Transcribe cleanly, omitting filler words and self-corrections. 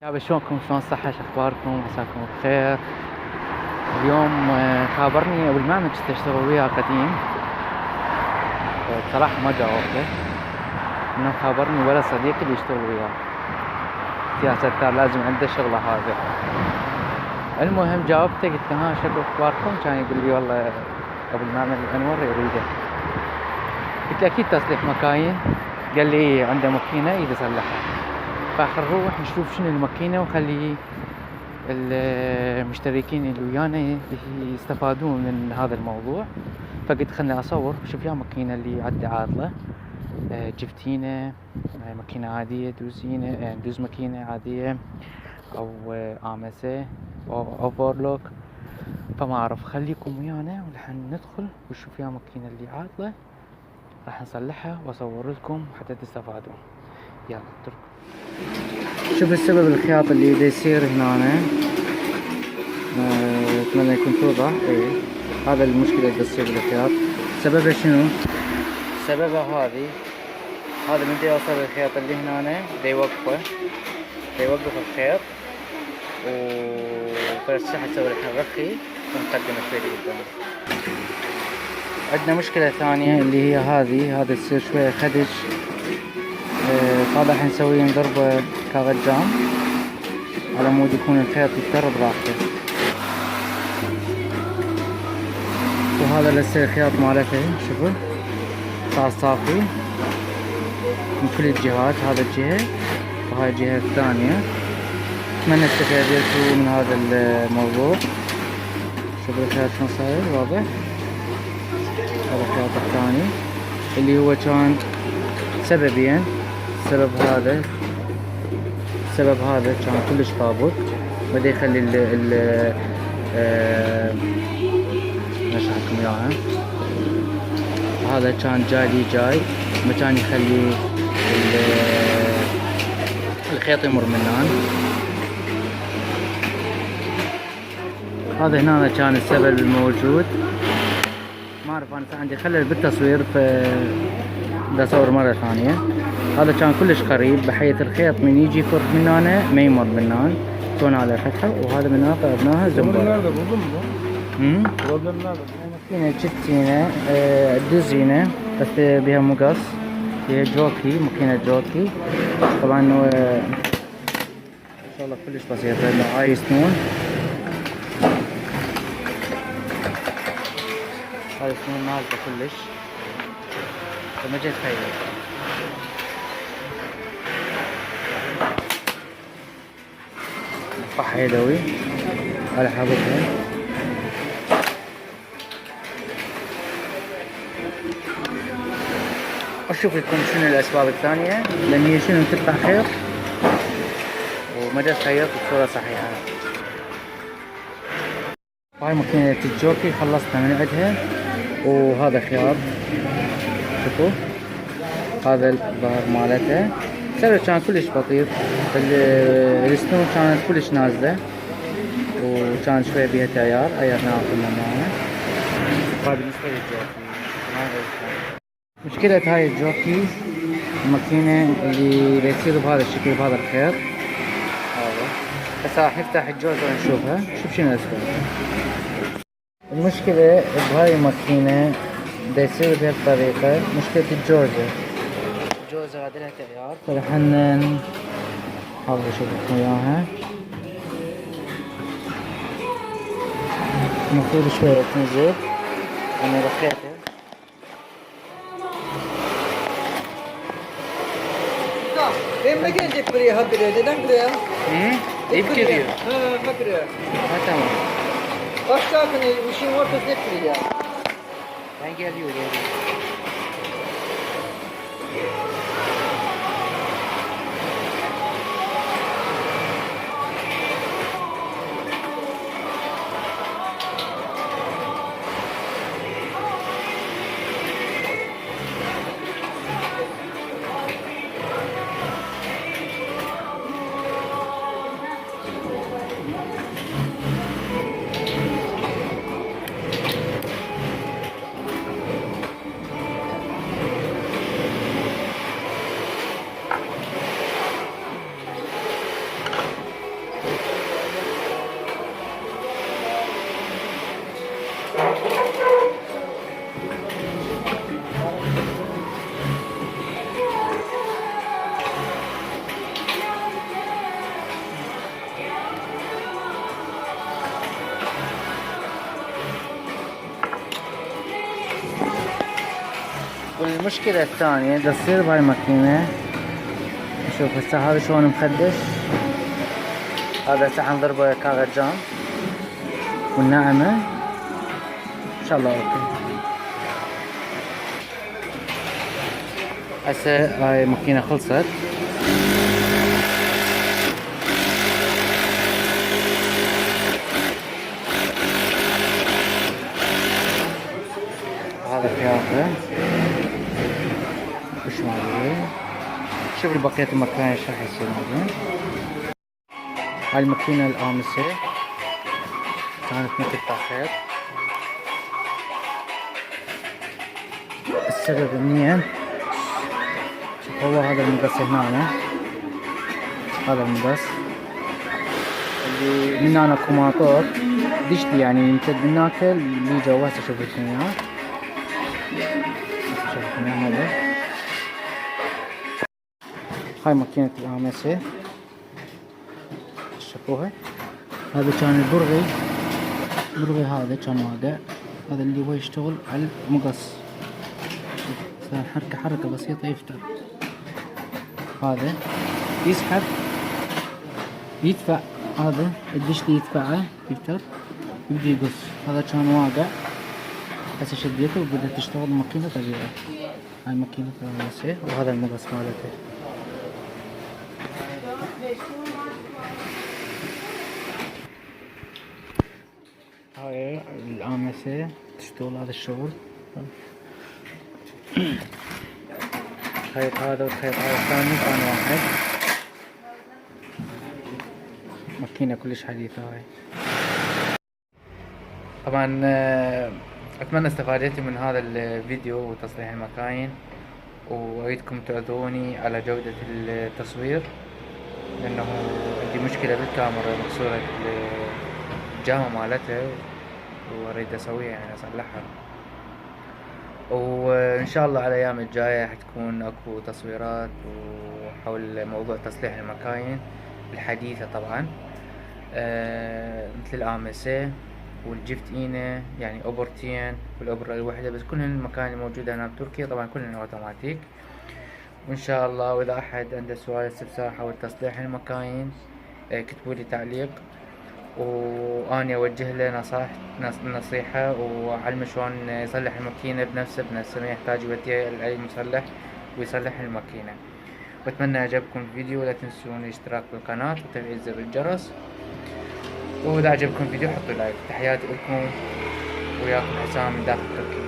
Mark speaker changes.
Speaker 1: شباب شلونكم؟ شلون الصحة؟ شخباركم؟ عساكم بخير. اليوم خابرني ابو المعمل كنت اشتغل وياه قديم. بصراحة ما جاوبته انه خابرني ولا صديقي اللي يشتغل وياه. يا ستار لازم عنده شغلة هذا. المهم جاوبته قلت له ها شكو اخباركم؟ كان يقول لي والله ابو المعمل الانور يريده. قلت له اكيد تصليح مكاين. قال لي عنده ماكينة يبي يصلحها. فاخر نروح نشوف شنو الماكينة ونخلي المشتركين اللي ويانا يستفادون من هذا الموضوع. فقلت خلني اصور شوف يا ماكينة اللي عندي عاطلة، جفتينة، ماكينة عادية دوزينة، دوز ماكينة عادية او آمسة او اوفرلوك. فما اعرف، خليكم ويانا ورح ندخل ونشوف يا ماكينة اللي عاطلة، راح نصلحها واصور لكم حتى تستفادون. يلا اتركوا. شوف السبب الخياط اللي دا يصير هنا. اتمنى يكون توضح. هذا المشكلة اللي تصير بالخياط. سببها شنو؟ سببها هذا من دا يوصل الخياط اللي هنا دا يوقف الخيط وفرشح يسوي لك الرخي ونقدم شوي لقدام. عندنا مشكلة ثانية اللي هي هذا يصير شوية خدش. فهذا حنسويه نضربه كغجام على مود يكون الخيط يضطر براحته. وهذا لسه الخياط مالته شوفوا صار صافي من كل الجهات، هذا الجهة وهاي الجهة الثانية. اتمنى استفادتوا من هذا الموضوع. شوفوا الخياط شلون صاير واضح. هذا الخياط الثاني اللي هو كان سببين. السبب هذا كان كلش طابق، بدا يخلي اشرحكم اياها. هذا كان جاي مكان يخلي الخيط يمر منان. هذا هنا كان السبب الموجود. ما اعرف انا عندي خلل بالتصوير بدي اصور مرة ثانية. هذا كان كلش قريب بحيث الخيط من يجي يفر من هنا ما يمر من هنا. سوينا على فتحة وهذا من هنا طلبناها زنبرة. ماكينة جفتينة دوزينة بس بها مقص، هي جوكي، ماكينة جوكي. طبعا ان شاء الله كلش بسيطة. هاي سنون، هاي سنون نازلة كلش فما جيت خير. نفحها يدوي على حابتها. اشوف لكم شنو الاسباب الثانية لان هي شنو تقطع خيط وما جت خيط بصورة صحيحة. هاي ماكينة الجوكي خلصنا من عندها. وهذا خياط شوفوا هذا الظهر مالتها. السبب كان كلش بسيط، السنون كانت كلش نازلة وكان شوية بيها تيار غيرناها كلنا معاها. هاي بالنسبة للجوكي. مشكلة هاي الجوكي الماكينة اللي بيصير بهذا الشكل بهذا الخيط. هسه راح نفتح الجوزة ونشوفها شوف شنو الاسباب. المشكلة بهاي الماكينة دا يصير بهالطريقة. مشكلة الجوزة هذا لها تيار فرح هذا اشوف لكم اياها. المفروض شوية تنزل انا رخيتها.
Speaker 2: Emre gelecek buraya habire. Neden buraya?
Speaker 1: İp giriyor.
Speaker 2: Bak buraya.
Speaker 1: Ha tamam.
Speaker 2: Bak zaten işin ortası hep buraya.
Speaker 1: Ben geliyorum. المشكلة الثانية دا تصير بهاي الماكينة. نشوف هسه هذا شلون مخدش. هذا هسه حنضربه كاغر جام والناعمة ان شاء الله اوكي. هسه هاي الماكينة خلصت. هذا خياطة مش موجود. شوف بقية المكان ايش راح يصير موجود. هاي الماكينة الآمسة كانت مثل تاخير. السبب اني شوف هو هذا المقص هنا. هذا المقص اللي من هنا اكو موتور دشتي يعني يمتد من هناك اللي جوا. هسه شوف لكم اياه. شوف لكم اياه هذا. هاي ماكينة الآمسة شوفوها. هذا كان البرغي هذا كان واقع. هذا اللي هو يشتغل على المقص. صار حركة بسيطة يفتر. هذا يسحب يدفع. هذا الدش اللي يدفعه يفتر يبدي يقص. هذا كان واقع هسه شديته وبدأت تشتغل الماكينة طبيعي. هاي ماكينة الآمسة وهذا المقص مالته. هاي الآمسة تشتغل هذا الشغل. الخيط هذا والخيط هذا الثاني كان واحد. ماكينة كلش حديثة هاي. طبعا اتمنى استفادتوا من هذا الفيديو وتصليح المكاين، واريدكم تعذروني على جودة التصوير لانه عندي مشكلة بالكاميرا مكسورة الجامعة مالتها واريد اسويها يعني اصلحها. وان شاء الله على الايام الجاية حتكون اكو تصويرات وحول موضوع تصليح المكاين الحديثة طبعا، مثل الآمسة والجفت اينة يعني اوبرتين والابرة الوحدة، بس كل المكاين الموجودة هنا بتركيا طبعا كلهن اوتوماتيك. وان شاء الله واذا احد عنده سؤال استفسار حول تصليح المكاين كتبوا لي تعليق واني اوجه له نصيحة وعلمه شلون يصلح الماكينة بنفسه ما يحتاج يوديها لاي مصلح ويصلح الماكينة. واتمنى عجبكم الفيديو، ولا تنسون الاشتراك بالقناة وتفعيل زر الجرس، واذا عجبكم الفيديو حطوا لايك. تحياتي لكم، وياكم حسام من داخل تركيا.